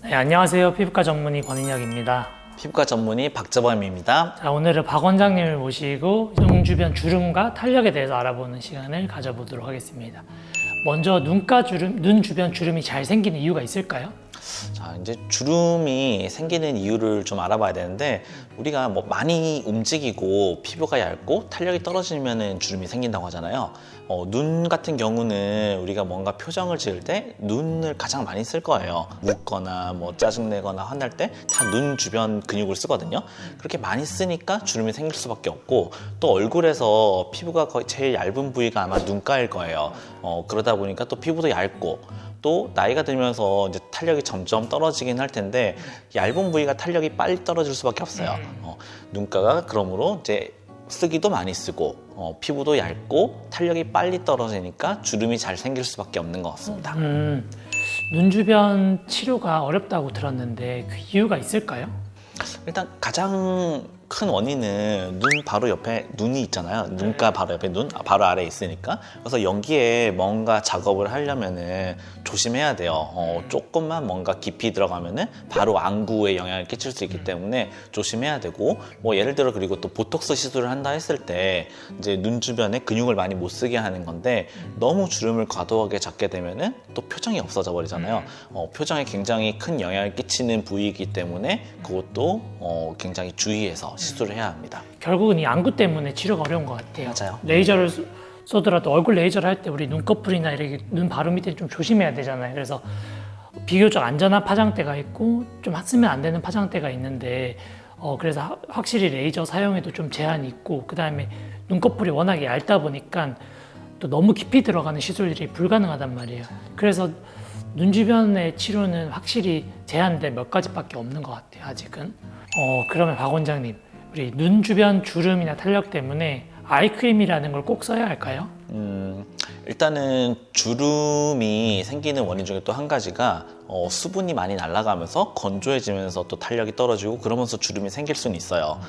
네, 안녕하세요. 피부과 전문의 권인혁입니다. 피부과 전문의 박재범입니다. 자, 오늘은 박 원장님을 모시고 눈 주변 주름과 탄력에 대해서 알아보는 시간을 가져보도록 하겠습니다. 먼저 눈 주변 주름이 잘 생기는 이유가 있을까요? 자, 이제 주름이 생기는 이유를 좀 알아봐야 되는데, 우리가 뭐 많이 움직이고 피부가 얇고 탄력이 떨어지면 주름이 생긴다고 하잖아요. 눈 같은 경우는 우리가 뭔가 표정을 지을 때 눈을 가장 많이 쓸 거예요. 웃거나 뭐 짜증내거나 화날 때 다 눈 주변 근육을 쓰거든요. 그렇게 많이 쓰니까 주름이 생길 수밖에 없고, 또 얼굴에서 피부가 거의 제일 얇은 부위가 아마 눈가일 거예요. 그러다 보니까 또 피부도 얇고, 또 나이가 들면서 이제 탄력이 점점 떨어지긴 할 텐데, 얇은 부위가 탄력이 빨리 떨어질 수밖에 없어요. 눈가가 그러므로 이제 쓰기도 많이 쓰고, 피부도 얇고 탄력이 빨리 떨어지니까 주름이 잘 생길 수밖에 없는 것 같습니다. 눈 주변 치료가 어렵다고 들었는데 그 이유가 있을까요? 일단 가장 큰 원인은 눈 바로 옆에 눈이 있잖아요. 눈가 바로 옆에 눈 바로 아래에 있으니까. 그래서 여기에 뭔가 작업을 하려면은 조심해야 돼요. 조금만 뭔가 깊이 들어가면은 바로 안구에 영향을 끼칠 수 있기 때문에 조심해야 되고, 뭐 예를 들어 그리고 또 보톡스 시술을 한다 했을 때 이제 눈 주변에 근육을 많이 못 쓰게 하는 건데, 너무 주름을 과도하게 잡게 되면은 또 표정이 없어져 버리잖아요. 표정에 굉장히 큰 영향을 끼치는 부위이기 때문에 그것도 굉장히 주의해서 시술을 해야 합니다. 결국은 이 안구 때문에 치료가 어려운 것 같아요. 맞아요. 레이저를 쏘더라도 얼굴 레이저를 할 때 우리 눈꺼풀이나 이렇게 눈 바로 밑에 좀 조심해야 되잖아요. 그래서 비교적 안전한 파장대가 있고 좀 쓰면 안 되는 파장대가 있는데, 그래서 확실히 레이저 사용에도 좀 제한이 있고, 그 다음에 눈꺼풀이 워낙에 얇다 보니까 또 너무 깊이 들어가는 시술들이 불가능하단 말이에요. 그래서 눈 주변의 치료는 확실히 제한된 몇 가지밖에 없는 것 같아요, 아직은. 그러면 박 원장님, 우리 눈 주변 주름이나 탄력 때문에 아이크림이라는 걸 꼭 써야 할까요? 일단은 주름이 생기는 원인 중에 또 한 가지가 수분이 많이 날아가면서 건조해지면서 또 탄력이 떨어지고 그러면서 주름이 생길 수는 있어요.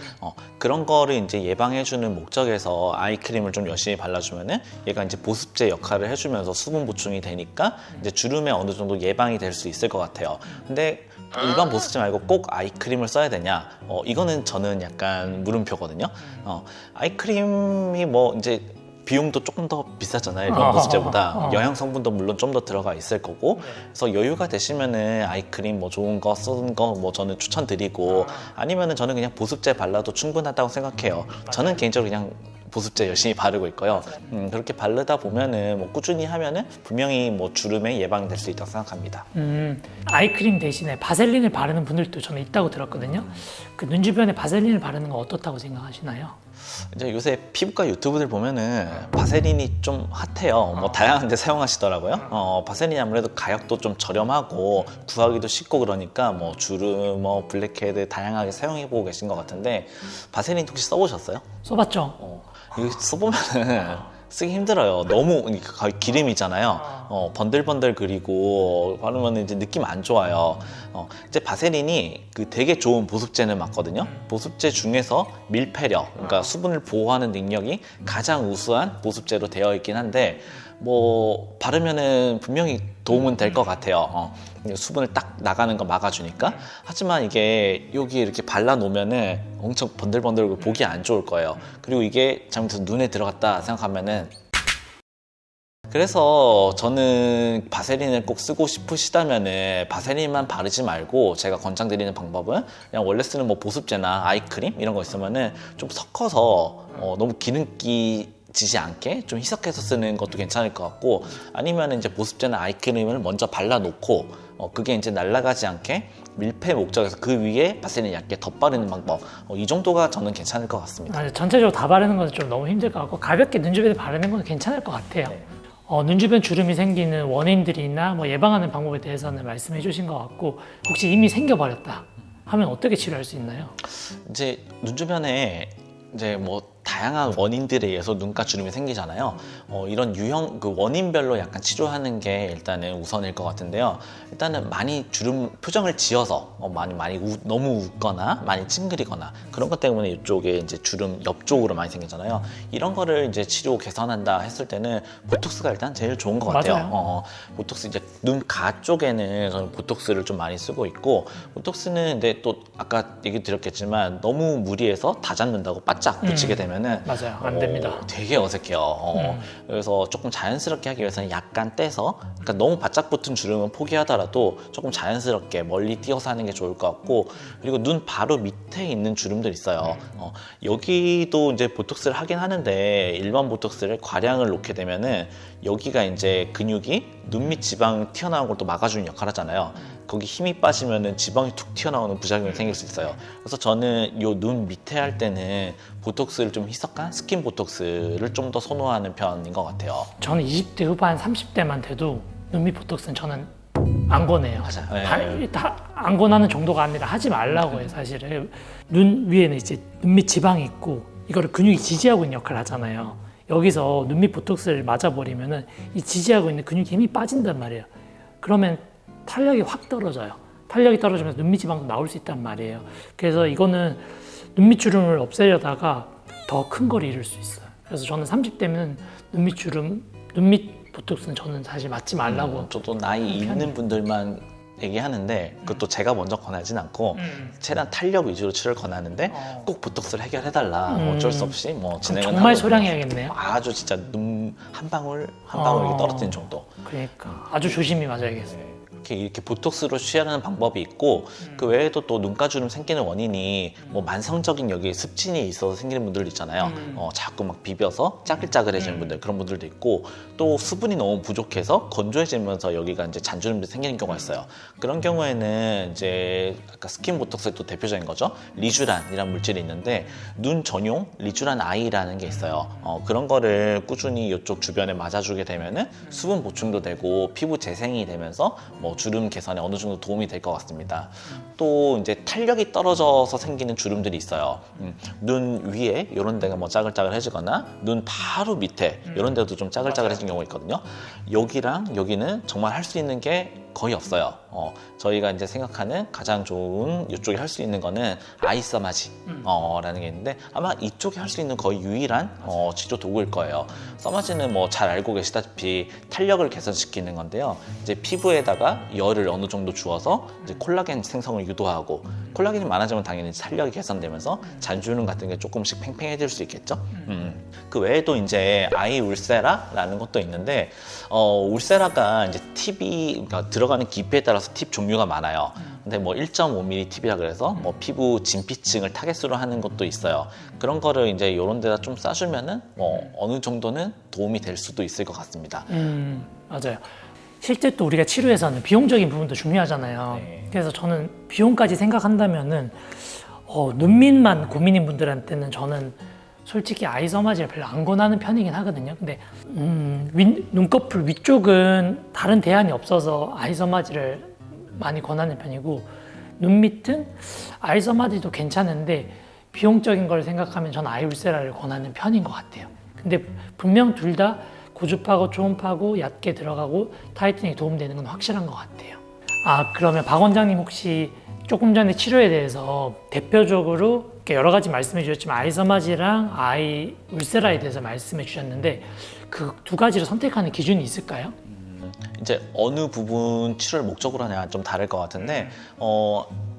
그런 거를 이제 예방해주는 목적에서 아이크림을 좀 열심히 발라주면은 얘가 이제 보습제 역할을 해주면서 수분 보충이 되니까 이제 주름에 어느 정도 예방이 될 수 있을 것 같아요. 근데 일반 보습제 말고 꼭 아이크림을 써야 되냐? 이거는 저는 약간 물음표거든요. 아이크림이 뭐 이제 비용도 조금 더 비싸잖아요, 일반 보습제보다. 영양 성분도 물론 좀 더 들어가 있을 거고, 그래서 여유가 되시면은 아이크림 뭐 좋은 거 쓰는 거 뭐 저는 추천드리고, 아니면은 저는 그냥 보습제 발라도 충분하다고 생각해요. 저는 개인적으로 그냥 보습제 열심히 바르고 있고요. 그렇게 바르다 보면은 뭐 꾸준히 하면은 분명히 뭐 주름에 예방될 수 있다고 생각합니다. 아이크림 대신에 바셀린을 바르는 분들도 저는 있다고 들었거든요. 그 눈 주변에 바셀린을 바르는 건 어떻다고 생각하시나요? 이제 요새 피부과 유튜브들 보면은 바세린이 좀 핫해요. 뭐 다양한 데 사용하시더라고요. 바세린이 아무래도 가격도 좀 저렴하고 구하기도 쉽고 그러니까 뭐 주름, 뭐 블랙헤드 다양하게 사용해보고 계신 것 같은데, 바세린 혹시 써보셨어요? 써봤죠? 이거 써보면은 쓰기 힘들어요. 너무 거의 기름이잖아요. 번들번들 그리고 바르면 이제 느낌 안 좋아요. 이제 바세린이 그 되게 좋은 보습제는 맞거든요. 보습제 중에서 밀폐력, 그러니까 수분을 보호하는 능력이 가장 우수한 보습제로 되어 있긴 한데, 뭐 바르면은 분명히 도움은 될 것 같아요. 수분을 딱 나가는 거 막아주니까. 하지만 이게 여기 이렇게 발라놓으면은 엄청 번들번들고 보기 안 좋을 거예요. 그리고 이게 잘못해서 눈에 들어갔다 생각하면은, 그래서 저는 바세린을 꼭 쓰고 싶으시다면은 바세린만 바르지 말고, 제가 권장드리는 방법은 그냥 원래 쓰는 뭐 보습제나 아이크림 이런 거 있으면은 좀 섞어서 너무 기름기 지지 않게 좀 희석해서 쓰는 것도 괜찮을 것 같고, 아니면 이제 보습제나 아이크림을 먼저 발라놓고 그게 이제 날아가지 않게 밀폐 목적에서 그 위에 바세린 얇게 덧바르는 방법, 이 정도가 저는 괜찮을 것 같습니다. 전체적으로 다 바르는 건 좀 너무 힘들 것 같고, 가볍게 눈 주변에 바르는 건 괜찮을 것 같아요. 눈 주변 주름이 생기는 원인들이나 뭐 예방하는 방법에 대해서는 말씀해 주신 것 같고, 혹시 이미 생겨버렸다 하면 어떻게 치료할 수 있나요? 이제 눈 주변에 이제 뭐 다양한 원인들에 의해서 눈가 주름이 생기잖아요. 이런 유형 그 원인별로 약간 치료하는 게 일단은 우선일 것 같은데요. 일단은 많이 주름 표정을 지어서 많이 너무 웃거나 많이 찡그리거나 그런 것 때문에 이쪽에 이제 주름 옆쪽으로 많이 생기잖아요. 이런 거를 이제 치료 개선한다 했을 때는 보톡스가 일단 제일 좋은 것 같아요. 맞아요. 보톡스 이제 눈가 쪽에는 저는 보톡스를 좀 많이 쓰고 있고, 보톡스는 근데 또 아까 얘기 드렸겠지만 너무 무리해서 다 잡는다고 바짝 붙이게 되면은 맞아요. 안 됩니다. 되게 어색해요. 그래서 조금 자연스럽게 하기 위해서는 약간 떼서, 그러니까 너무 바짝 붙은 주름은 포기하더라도 조금 자연스럽게 멀리 띄어서 하는 게 좋을 것 같고, 그리고 눈 바로 밑에 있는 주름들 있어요. 여기도 이제 보톡스를 하긴 하는데 일반 보톡스를 과량을 놓게 되면은 여기가 이제 근육이 눈 밑 지방 튀어나온 걸 또 막아주는 역할을 하잖아요. 거기 힘이 빠지면은 지방이 툭 튀어나오는 부작용이 생길 수 있어요. 그래서 저는 요 눈 밑에 할 때는 보톡스를 좀 희석한 스킨 보톡스를 좀 더 선호하는 편인 것 같아요. 저는 20대 후반 30대만 돼도 눈밑 보톡스는 저는 안 권해요. 맞아요. 안 권하는 정도가 아니라 하지 말라고 해요. 사실은 눈 위에는 이제 눈밑 지방이 있고 이거를 근육이 지지하고 있는 역할을 하잖아요. 여기서 눈밑 보톡스를 맞아버리면은 이 지지하고 있는 근육에 힘이 빠진단 말이에요. 그러면 탄력이 확 떨어져요. 탄력이 떨어지면서 눈밑 지방도 나올 수 있단 말이에요. 그래서 이거는 눈밑 주름을 없애려다가 더 큰 걸 잃을 수 있어요. 그래서 저는 30대면 눈밑 주름, 눈밑 보톡스는 저는 사실 맞지 말라고. 저도 나이 있는 분들만 얘기하는데 그것도 제가 먼저 권하진 않고 최대한 탄력 위주로 치료를 권하는데 꼭 보톡스를 해결해달라. 어쩔 수 없이 뭐 진행을 정말 하거든요. 소량해야겠네요. 아주 진짜 눈 한 방울 한 방울 이렇게 떨어뜨리는 정도. 그러니까 아주 조심히 맞아야겠어요. 이렇게 보톡스로 취하는 방법이 있고, 그 외에도 또 눈가 주름 생기는 원인이 뭐 만성적인 여기 습진이 있어서 생기는 분들도 있잖아요. 자꾸 막 비벼서 짜글짜글해지는 분들, 그런 분들도 있고, 또 수분이 너무 부족해서 건조해지면서 여기가 이제 잔주름도 생기는 경우가 있어요. 그런 경우에는 이제 아까 스킨 보톡스의 또 대표적인 거죠. 리쥬란이라는 물질이 있는데 눈 전용 리쥬란 아이라는 게 있어요. 그런 거를 꾸준히 이쪽 주변에 맞아주게 되면은 수분 보충도 되고 피부 재생이 되면서 뭐 주름 개선에 어느 정도 도움이 될 것 같습니다. 또 이제 탄력이 떨어져서 생기는 주름들이 있어요. 눈 위에 이런 데가 뭐 짜글짜글해지거나 눈 바로 밑에 이런 데도 좀 짜글짜글해진 경우가 있거든요. 여기랑 여기는 정말 할 수 있는 게 거의 없어요. 저희가 이제 생각하는 가장 좋은 이쪽에 할 수 있는 거는 아이 써마지라는 게 있는데 아마 이쪽에 할 수 있는 거의 유일한 치료 도구일 거예요. 써마지는 뭐 잘 알고 계시다시피 탄력을 개선시키는 건데요. 이제 피부에다가 열을 어느 정도 주어서 이제 콜라겐 생성을 유도하고, 콜라겐이 많아지면 당연히 탄력이 개선되면서 잔주름 같은 게 조금씩 팽팽해질 수 있겠죠. 그 외에도 이제 아이 울세라라는 것도 있는데 울세라가 이제 팁이 그러니까 들어가는 깊이에 따라서 팁 종류가 많아요. 근데 뭐 1.5mm 팁이라 그래서 뭐 피부 진피층을 타겟으로 하는 것도 있어요. 그런 거를 이제 이런 데다 좀 싸주면은 뭐 어느 정도는 도움이 될 수도 있을 것 같습니다. 맞아요. 실제 또 우리가 치료에서는 비용적인 부분도 중요하잖아요. 네. 그래서 저는 비용까지 생각한다면은 눈밑만 고민인 분들한테는 저는 솔직히 아이 써마지를 별로 안 권하는 편이긴 하거든요. 근데 눈꺼풀 위쪽은 다른 대안이 없어서 아이 써마지를 많이 권하는 편이고, 눈 밑은 아이 써마지도 괜찮은데 비용적인 걸 생각하면 저는 아이 울세라를 권하는 편인 것 같아요. 근데 분명 둘 다 고주파고 초음파고 얕게 들어가고 타이트닝에 도움되는 건 확실한 것 같아요. 그러면 박 원장님 혹시 조금 전에 치료에 대해서 대표적으로 이렇게 여러 가지 말씀해 주셨지만 아이 써마지랑 아이 울세라에 대해서 말씀해 주셨는데 그 두 가지를 선택하는 기준이 있을까요? 이제 어느 부분 치료를 목적으로 하냐 좀 다를 것 같은데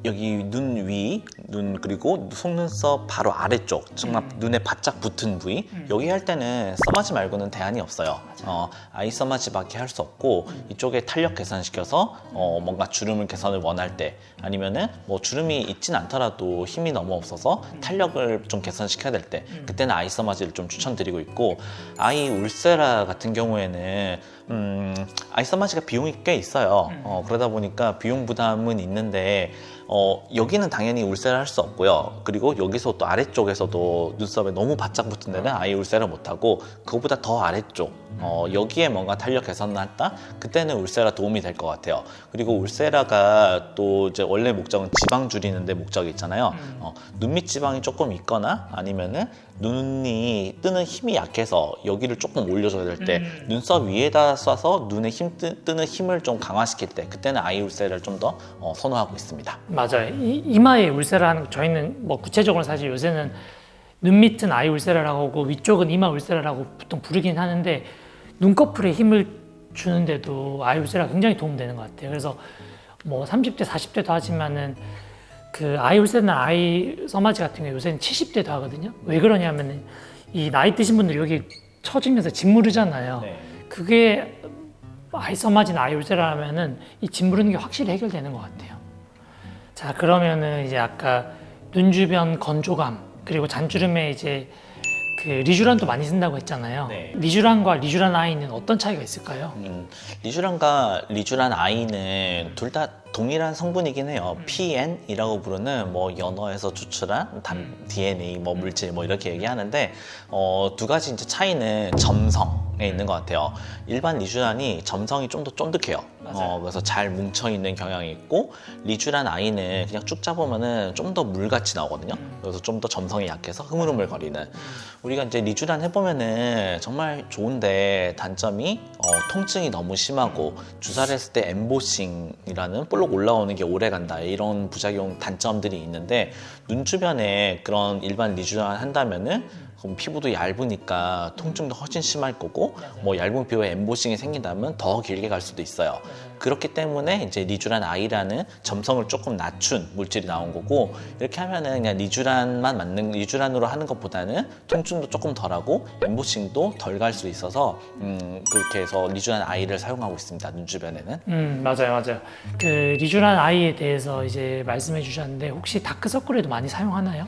여기 눈 위, 눈 그리고 속눈썹 바로 아래쪽 정말 눈에 바짝 붙은 부위 여기 할 때는 써마지 말고는 대안이 없어요. 아이 써마지밖에 할 수 없고 이쪽에 탄력 개선시켜서 뭔가 주름을 개선을 원할 때 아니면은 뭐 주름이 있진 않더라도 힘이 너무 없어서 탄력을 좀 개선시켜야 될 때 그때는 아이 써마지를 좀 추천드리고 있고, 아이 울세라 같은 경우에는 아이 써마지가 비용이 꽤 있어요. 그러다 보니까 비용 부담은 있는데 여기는 당연히 울세를 할 수 없고요. 그리고 여기서 또 아래쪽에서도 눈썹에 너무 바짝 붙은 데는 아예 울세를 못하고 그거보다 더 아래쪽 여기에 뭔가 탄력 개선을 했다? 그때는 울세라 도움이 될 것 같아요. 그리고 울세라가 또 이제 원래 목적은 지방 줄이는데 목적이 있잖아요. 눈 밑 지방이 조금 있거나 아니면은 눈이 뜨는 힘이 약해서 여기를 조금 올려줘야 될 때 눈썹 위에다 쏴서 눈에 뜨는 힘을 좀 강화시킬 때 그때는 아이 울세를 좀 더 선호하고 있습니다. 맞아요. 이마에 울세라 하는 거 저희는 뭐 구체적으로 사실 요새는 눈 밑은 아이 울세라라고 하고 위쪽은 이마 울세라라고 보통 부르긴 하는데 눈꺼풀에 힘을 주는데도 아이 울세라가 굉장히 도움되는 것 같아요. 그래서 뭐 30대, 40대도 하지만은 그 아이 울세나 아이 서마지 같은 경우 요새는 70대도 하거든요. 왜 그러냐면은 이 나이 드신 분들 여기 처지면서 짓무르잖아요. 네. 그게 아이 서마지나 아이 울세라 하면은 이 짓무르는 게 확실히 해결되는 것 같아요. 자, 그러면은 이제 아까 눈 주변 건조감 그리고 잔주름에 이제 그 리쥬란도 많이 쓴다고 했잖아요. 네. 리쥬란과 리쥬란 아이는 어떤 차이가 있을까요? 리쥬란과 리쥬란 아이는 둘 다 동일한 성분이긴 해요. PN이라고 부르는 뭐 연어에서 추출한 DNA 뭐 물질 뭐 이렇게 얘기하는데 두 가지 이제 차이는 점성에 있는 것 같아요. 일반 리쥬란이 점성이 좀 더 쫀득해요. 그래서 잘 뭉쳐 있는 경향이 있고 리쥬란 아이는 그냥 쭉 잡으면은 좀 더 물같이 나오거든요. 그래서 좀 더 점성이 약해서 흐물흐물거리는. 우리가 이제 리쥬란 해보면은 정말 좋은데 단점이 통증이 너무 심하고 주사를 했을 때 엠보싱이라는 볼록 올라오는 게 오래 간다 이런 부작용 단점들이 있는데 눈 주변에 그런 일반 리쥬란 한다면은 그럼 피부도 얇으니까 통증도 훨씬 심할 거고 뭐 얇은 피부에 엠보싱이 생긴다면 더 길게 갈 수도 있어요. 그렇기 때문에 이제 리쥬란 아이라는 점성을 조금 낮춘 물질이 나온 거고 이렇게 하면은 그냥 리쥬란만 맞는 리쥬란으로 하는 것보다는 통증도 조금 덜하고 엠보싱도 덜 갈 수 있어서 그렇게 해서 리쥬란 아이를 사용하고 있습니다. 눈 주변에는. 맞아요. 그 리쥬란 아이에 대해서 이제 말씀해 주셨는데 혹시 다크서클에도 많이 사용하나요?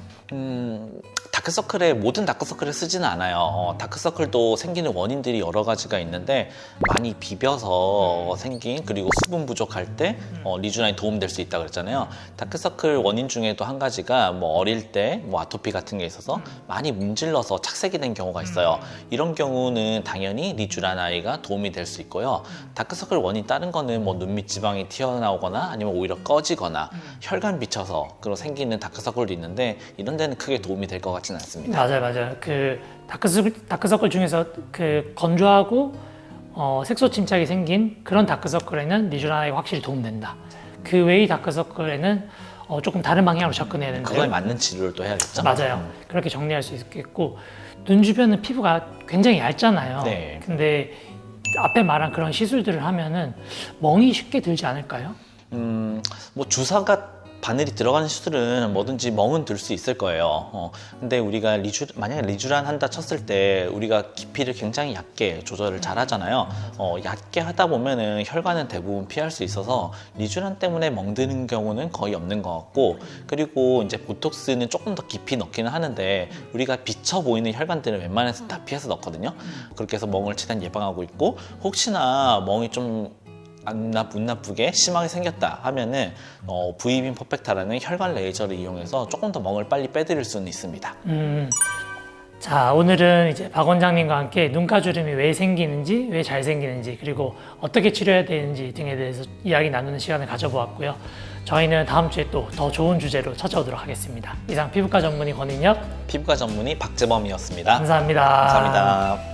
다크서클에 모든 다크서클에 쓰지는 않아요. 다크서클도 생기는 원인들이 여러 가지가 있는데 많이 비벼서 생긴 그리고 수분 부족할 때 리쥬란이 도움될 수 있다고 그랬잖아요. 다크서클 원인 중에도 한 가지가 뭐 어릴 때 뭐 아토피 같은 게 있어서 많이 문질러서 착색이 된 경우가 있어요. 이런 경우는 당연히 리쥬란 아이가 도움이 될 수 있고요. 다크서클 원인 다른 거는 뭐 눈 밑 지방이 튀어나오거나 아니면 오히려 꺼지거나 혈관 비쳐서 그런 생기는 다크서클도 있는데 이런 데는 크게 도움이 될 것 같지는 않습니다. 맞아요. 그 다크서클 중에서 그 건조하고 색소 침착이 생긴 그런 다크서클에는 리쥬란 아이가 확실히 도움된다. 그 외의 다크서클에는 조금 다른 방향으로 접근해야 되는데 그거에 맞는 치료를 또 해야겠죠? 맞아요. 그렇게 정리할 수 있겠고 눈 주변은 피부가 굉장히 얇잖아요. 네. 근데 앞에 말한 그런 시술들을 하면은 멍이 쉽게 들지 않을까요? 뭐 주사가 바늘이 들어가는 시술은 뭐든지 멍은 들 수 있을 거예요. 근데 우리가 만약에 리쥬란 한다 쳤을 때 우리가 깊이를 굉장히 얇게 조절을 잘 하잖아요. 얕게 하다 보면은 혈관은 대부분 피할 수 있어서 리쥬란 때문에 멍드는 경우는 거의 없는 것 같고 그리고 이제 보톡스는 조금 더 깊이 넣기는 하는데 우리가 비쳐 보이는 혈관들은 웬만해서 다 피해서 넣거든요. 그렇게 해서 멍을 최대한 예방하고 있고 혹시나 멍이 좀 안 나쁘게 심하게 생겼다 하면은 V빔 퍼펙타라는 혈관 레이저를 이용해서 조금 더 멍을 빨리 빼드릴 수는 있습니다. 자, 오늘은 이제 박 원장님과 함께 눈가주름이 왜 생기는지, 왜 잘 생기는지, 그리고 어떻게 치료해야 되는지 등에 대해서 이야기 나누는 시간을 가져보았고요. 저희는 다음 주에 또 더 좋은 주제로 찾아오도록 하겠습니다. 이상 피부과 전문의 권인혁, 피부과 전문의 박재범이었습니다. 감사합니다. 감사합니다.